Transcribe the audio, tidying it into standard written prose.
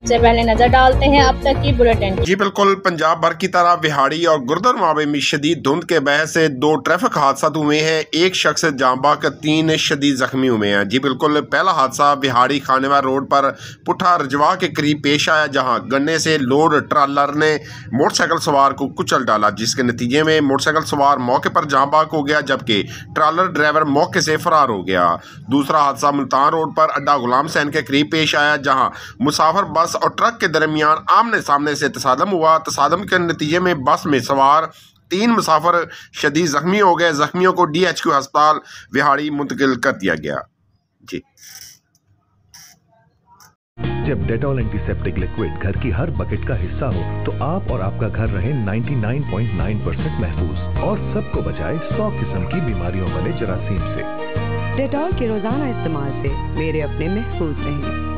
से पहले नजर डालते हैं अब तक की बुलेटिन। जी बिल्कुल, पंजाब भर की तरह बिहाड़ी और गुरुद्वारा में शदीद धुंध के बहस से 2 ट्रैफिक हादसा हुए हैं। एक शख्स जांबाक, 3 शदीद जख्मी हुए हैं। जी बिल्कुल, पहला हादसा बिहाड़ी खानेवार रोड पर पुठा रजवा के करीब पेश आया, जहां गन्ने से लोड ट्रालर ने मोटरसाइकिल सवार को कुचल डाला, जिसके नतीजे में मोटरसाइकिल सवार मौके पर जांबाक हो गया, जबकि ट्रालर ड्राइवर मौके से फरार हो गया। दूसरा हादसा मुल्तान रोड पर अड्डा गुलाम सैन के करीब पेश आया, जहां मुसाफिर बस और ट्रक के दरमियान आमने सामने से तसादम हुआ। तसादम के नतीजे में बस में सवार 3 मुसाफिर शदीद जख्मी हो गए। जख्मियों को DHQ अस्पताल बिहाड़ी मुंतकिल कर दिया गया। जी, जब डेटॉल एंटीसेप्टिक लिक्विड घर की हर बकेट का हिस्सा हो तो आप और आपका घर रहे 99.9% महफूज और सबको बचाए 100 किस्म की बीमारियों वाले जरासीम से। डेटॉल के रोजाना इस्तेमाल से मेरे अपने महफूज रहेंगे।